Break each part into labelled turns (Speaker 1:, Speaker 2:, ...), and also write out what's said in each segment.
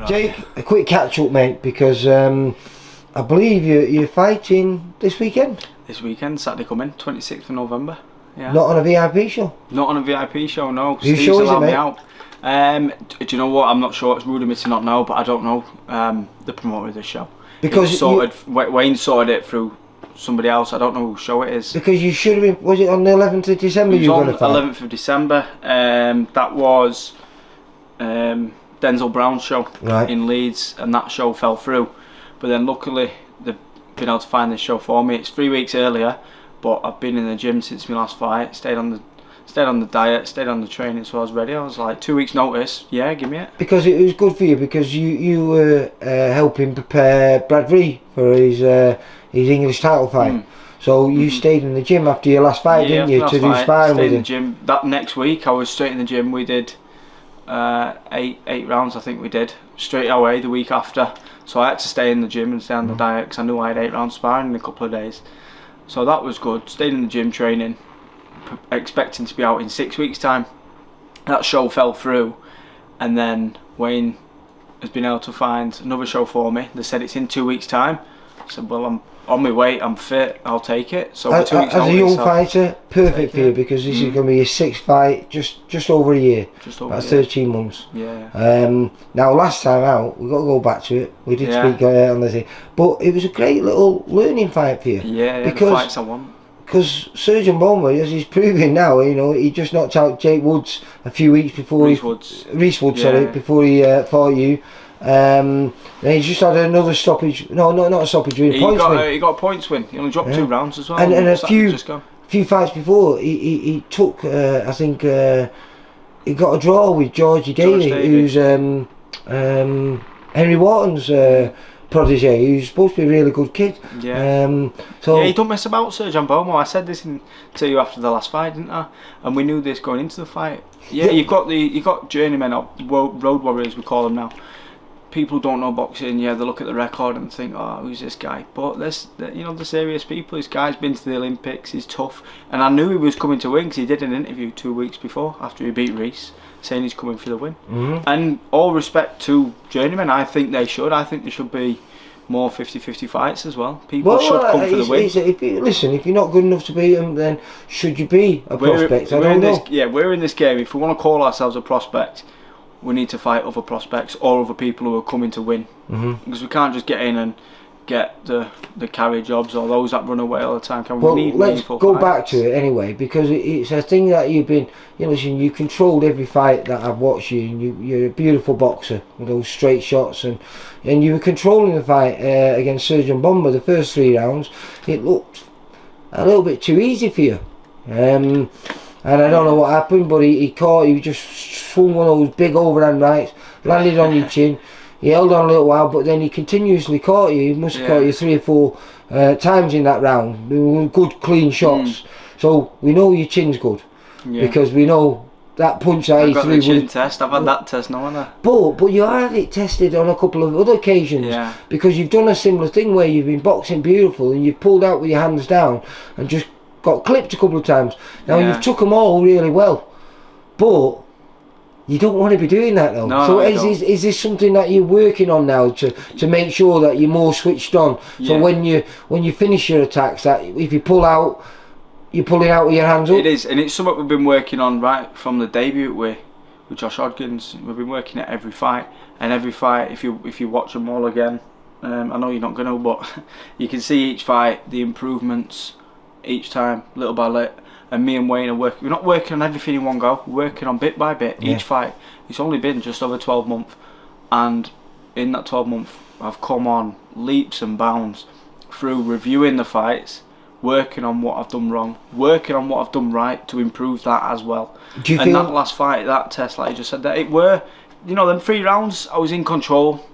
Speaker 1: Jake, a quick catch up, mate, because I believe you're fighting this weekend.
Speaker 2: This weekend, Saturday coming, 26th of November. Yeah.
Speaker 1: Not on a VIP show?
Speaker 2: Not on a VIP show, no.
Speaker 1: Whose
Speaker 2: Steve's
Speaker 1: show is it,
Speaker 2: allowed me
Speaker 1: mate?
Speaker 2: out. Do you know what? I'm not sure. It's rude of me to not know, but I don't know the promoter of the show.
Speaker 1: Because
Speaker 2: Wayne sorted it through somebody else. I don't know whose show it is.
Speaker 1: Because you should have been. Was it on the 11th of December?
Speaker 2: It was
Speaker 1: you were
Speaker 2: on
Speaker 1: going to fight?
Speaker 2: 11th of December. That was Denzel Brown's show in Leeds, and that show fell through. But then luckily they've been able to find this show for me. It's 3 weeks earlier, but I've been in the gym since my last fight. Stayed on the diet, stayed on the training, so I was ready. I was like, 2 weeks notice, yeah, give me it.
Speaker 1: Because it was good for you, because you were helping prepare Brad Ree for his English title fight. So you stayed in the gym after your last fight, didn't you, to do sparring with him?
Speaker 2: In the gym. That next week I was straight in the gym. We did eight rounds, I think we did, straight away the week after. So I had to stay in the gym and stay on the diet, because I knew I had 8 rounds sparring in a couple of days. So that was good. Stayed in the gym training, expecting to be out in 6 weeks time. That show fell through, and then Wayne has been able to find another show for me. They said it's in 2 weeks time. I said, well, I'm on my way, I'm fit, I'll take it. So for 2 weeks
Speaker 1: as a young fighter, perfect for you, because this is going to be your 6th fight, just over a year.
Speaker 2: Just over
Speaker 1: That's 13 months.
Speaker 2: Yeah.
Speaker 1: Now last time out, we've got to go back to it. We did speak on the thing, but it was a great little learning fight for you.
Speaker 2: Yeah,
Speaker 1: because
Speaker 2: the fights I want.
Speaker 1: Because Surgeon Bomber, as he's proving now, you know, he just knocked out Jake Woods a few weeks before Reese Woods, before he fought you. And he's just had another stoppage. No, not a stoppage. He
Speaker 2: got a points win. He only dropped 2 rounds as well.
Speaker 1: And a few fights before, he took. I think he got a draw with Georgie Daly, who's Henry Wharton's protege, who's supposed to be a really good kid.
Speaker 2: Yeah. He don't mess about, Sergio Bomo. I said this to you after the last fight, didn't I? And we knew this going into the fight. Yeah, you've got journeymen, or road warriors we call them now. People don't know boxing. Yeah, they look at the record and think, oh, who's this guy? But the serious people. This guy's been to the Olympics. He's tough, and I knew he was coming to win, because he did an interview 2 weeks before after he beat Reese, saying he's coming for the win. And all respect to journeymen, I think they should. I think there should be more 50-50 fights as well. People should come for the win.
Speaker 1: If you're not good enough to beat them, then should you be a prospect? I don't know.
Speaker 2: We're in this game. If we want to call ourselves a prospect, we need to fight other prospects or other people who are coming to win. Because we can't just get in and get the carry jobs or those that run away all the time.
Speaker 1: Let's go back to it anyway, because it's a thing that you've been. Listen, you controlled every fight that I've watched you, and you're a beautiful boxer with those straight shots, and you were controlling the fight against Surgeon Bomber. The first 3 rounds, it looked a little bit too easy for you. And I don't know what happened, but he just swung one of those big overhand rights, landed on your chin. He held on a little while, but then he continuously caught you. He must have caught you 3 or 4 times in that round. They were good, clean shots. So we know your chin's good, because we know that punch that he threw.
Speaker 2: I've got the chin test. I've had that test now, haven't I?
Speaker 1: But you had it tested on a couple of other occasions, because you've done a similar thing where you've been boxing beautiful and you've pulled out with your hands down and just got clipped a couple of times. Now you've took them all really well, but you don't want to be doing that though.
Speaker 2: No,
Speaker 1: so is this something that you're working on now to make sure that you're more switched on? So when you finish your attacks, that if you pull out, you're pulling out with your hands up.
Speaker 2: It is, and it's something we've been working on right from the debut with Josh Hodgins. We've been working at every fight, and every fight, if you watch them all again, I know you're not gonna, but you can see each fight the improvements each time, little by little. And me and Wayne are working. We're not working on everything in one go. We're working on bit by bit each fight. It's only been just over 12 months, and in that 12 months, I've come on leaps and bounds through reviewing the fights, working on what I've done wrong, working on what I've done right to improve that as well.
Speaker 1: Do you feel
Speaker 2: that last fight, that test, like you just said, that it were, them 3 rounds, I was in control,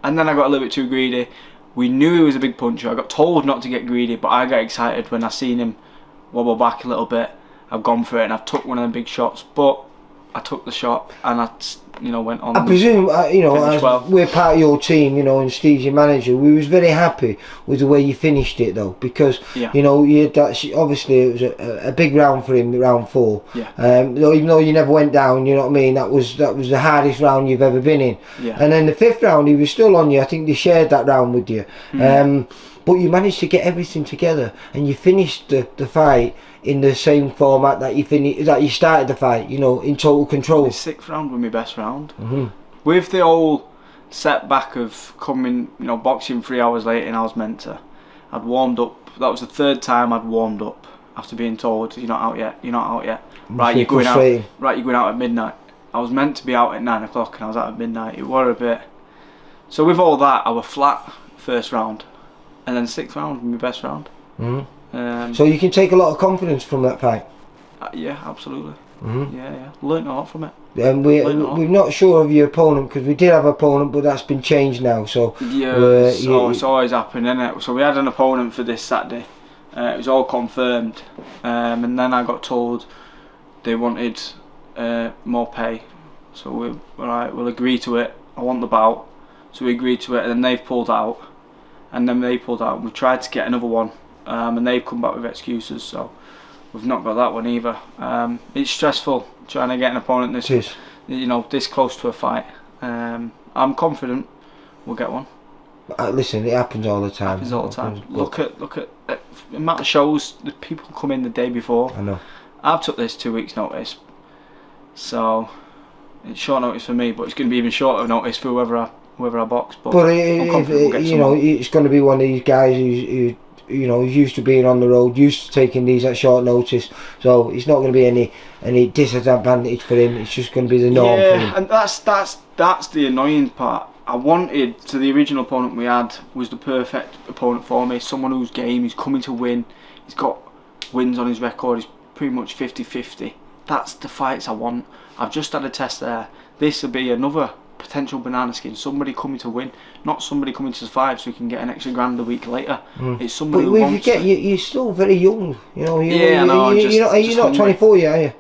Speaker 2: and then I got a little bit too greedy. We knew he was a big puncher. I got told not to get greedy, but I got excited when I seen him wobble back a little bit. I've gone for it and I've took one of them big shots, but I took the shot and went on.
Speaker 1: I presume,
Speaker 2: finished
Speaker 1: as
Speaker 2: well.
Speaker 1: we're part of your team, and Steve's your manager, we was very happy with the way you finished it though, because
Speaker 2: Yeah.
Speaker 1: you had that. Obviously, it was a big round for him, round 4.
Speaker 2: Yeah.
Speaker 1: Even though you never went down, you know what I mean. That was the hardest round you've ever been in.
Speaker 2: Yeah.
Speaker 1: And then the 5th round, he was still on you. I think they shared that round with you. But you managed to get everything together, and you finished the fight in the same format that you started the fight. In total control.
Speaker 2: The 6th round was my best round.
Speaker 1: Mm-hmm.
Speaker 2: With the whole setback of coming, boxing 3 hours late, and I was meant to. I'd warmed up. That was the 3rd time I'd warmed up after being told, "You're not out yet. You're not out yet. Right, you're going out. Right, you're going out at midnight." I was meant to be out at 9 o'clock, and I was out at midnight. It were a bit. So with all that, I was flat 1st round, and then 6th round was my best round.
Speaker 1: Mm-hmm. So you can take a lot of confidence from that fight.
Speaker 2: Yeah, absolutely.
Speaker 1: Mm-hmm.
Speaker 2: Yeah. Learned a lot from it.
Speaker 1: And we're not sure of your opponent, because we did have an opponent, but that's been changed now. So
Speaker 2: yeah, it's always happened, isn't it? So we had an opponent for this Saturday. It was all confirmed, and then I got told they wanted more pay. So we'll agree to it. I want the bout, so we agreed to it, and then they've pulled out, We've tried to get another one, and they've come back with excuses. So we've not got that one either. It's stressful trying to get an opponent this close to a fight. I'm confident we'll get one.
Speaker 1: Listen, it happens all the time.
Speaker 2: Look at the amount of shows that people come in the day before.
Speaker 1: I know.
Speaker 2: I've took this 2 weeks notice, so it's short notice for me, but it's going to be even shorter notice for whoever I box. But
Speaker 1: it's going to be one of these guys who's used to being on the road, used to taking these at short notice, so it's not going to be any disadvantage for him. It's just going to be the norm for him.
Speaker 2: Yeah, and that's the annoying part. I wanted the original opponent we had was the perfect opponent for me. Someone whose game is coming to win. He's got wins on his record. He's pretty much 50-50. That's the fights I want. I've just had a test there. This will be another potential banana skin. Somebody coming to win, not somebody coming to survive so he can get an extra grand a week later. It's somebody who wants to.
Speaker 1: You're still very young.
Speaker 2: I know.
Speaker 1: You're not 24 yet, are you?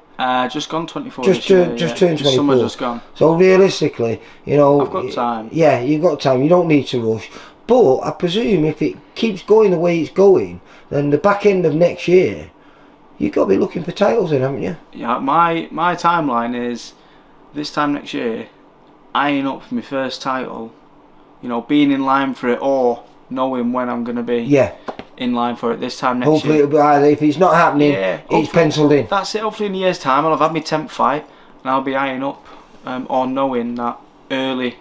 Speaker 2: Just gone 24.
Speaker 1: Just turned 24.
Speaker 2: Summer just gone.
Speaker 1: So realistically,
Speaker 2: I've got time.
Speaker 1: Yeah, you've got time. You don't need to rush. But I presume if it keeps going the way it's going, then the back end of next year, you've got to be looking for titles in, haven't you?
Speaker 2: Yeah, my timeline is this time next year, eyeing up for my first title. Being in line for it, or knowing when I'm going to be in line for it this time next year.
Speaker 1: Hopefully it'll be either. If it's not happening, it's penciled in.
Speaker 2: That's it. Hopefully in a year's time I'll have had my 10th fight, and I'll be eyeing up or knowing that early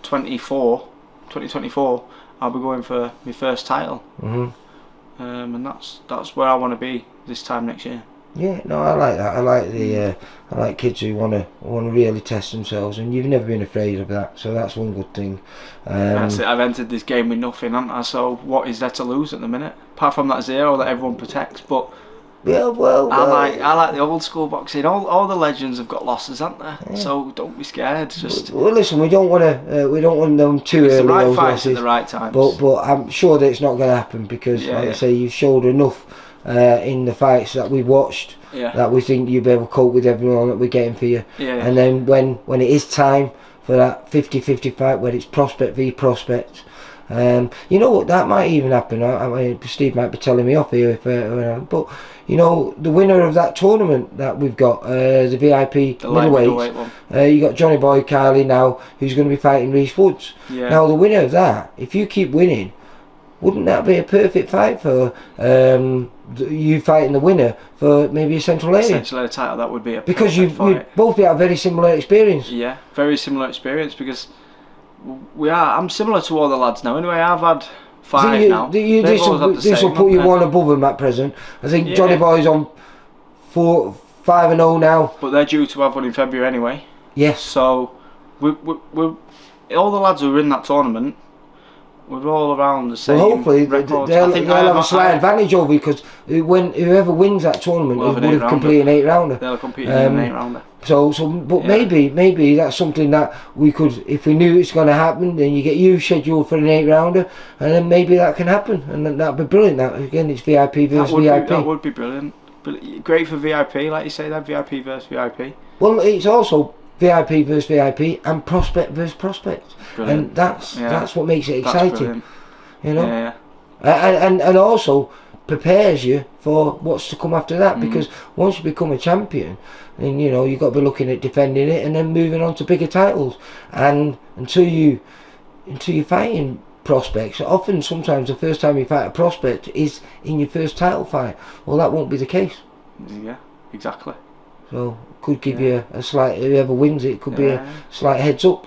Speaker 2: 2024 I'll be going for my first title. And that's where I want to be this time next year.
Speaker 1: Yeah, no, I like that. I like kids who want to really test themselves, and you've never been afraid of that. So that's one good thing.
Speaker 2: That's it. I've entered this game with nothing, haven't I? So what is there to lose at the minute? Apart from that 0 that everyone protects, but I like the old school boxing. All the legends have got losses, haven't they? Yeah. So don't be scared.
Speaker 1: Listen, we don't want them too early.
Speaker 2: It's the right fights at the right times.
Speaker 1: But I'm sure that it's not going to happen because, like I say, you've showed enough in the fights that we've watched that we think you'll be able to cope with everyone that we're getting for you.
Speaker 2: Yeah.
Speaker 1: And then when it is time for that 50-50 fight where it's prospect v prospect. You know what, that might even happen. I mean, Steve might be telling me off here, but the winner of that tournament that we've got, the VIP middleweight one. You got Johnny Boy Carly now, who's going to be fighting Reese Woods.
Speaker 2: Yeah.
Speaker 1: Now the winner of that, if you keep winning, wouldn't that be a perfect fight for you fighting the winner for maybe a Central Area?
Speaker 2: Central Area title, that would be a perfect
Speaker 1: because you'd both have very similar experience.
Speaker 2: Yeah, very similar experience because I'm similar to all the lads now. Anyway, I've had 5 now.
Speaker 1: This will put you one above them at present. I think Johnny Boy's on 5-0 now.
Speaker 2: But they're due to have one in February anyway.
Speaker 1: Yes.
Speaker 2: So we're all the lads who are in that tournament. We're all around the same.
Speaker 1: Well, hopefully
Speaker 2: records.
Speaker 1: they'll have a slight advantage over you because whoever wins that tournament would have completed an 8-rounder.
Speaker 2: They'll compete in an 8-rounder.
Speaker 1: But maybe that's something that we could, if we knew it's going to happen, then you get you scheduled for an 8-rounder, and then maybe that can happen, and that'd be brilliant. That again, it's VIP versus VIP.
Speaker 2: That would be brilliant. Great for VIP, like you say, that VIP versus VIP.
Speaker 1: Well, it's also VIP versus VIP, and prospect versus prospect.
Speaker 2: Brilliant.
Speaker 1: And that's what makes it exciting. You know,
Speaker 2: Yeah.
Speaker 1: and also prepares you for what's to come after that, because once you become a champion, then you know you've got to be looking at defending it and then moving on to bigger titles. And until you're fighting prospects, often sometimes the first time you fight a prospect is in your first title fight. Well, that won't be the case.
Speaker 2: Yeah, exactly.
Speaker 1: So could give you a slight, whoever wins it could be a slight heads up.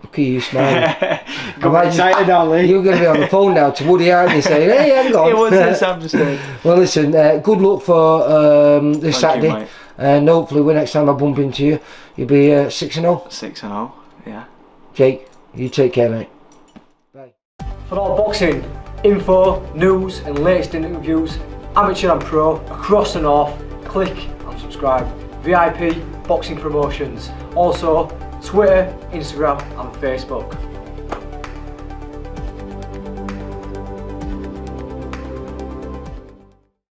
Speaker 1: Look at you smiling.
Speaker 2: Got excited now, Lee.
Speaker 1: You're going to be on the phone now to Woody, aren't you, saying, hey, hang on.
Speaker 2: It was this, I'm just saying.
Speaker 1: Well, listen, good luck for this Saturday. And hopefully when next time I bump into you, you'll be 6-0.
Speaker 2: 6-0, yeah.
Speaker 1: Jake, you take care, mate. Bye.
Speaker 3: For all boxing info, news and latest interviews, amateur and pro, across the north, click and subscribe. VIP Boxing Promotions. Also, Twitter, Instagram and Facebook.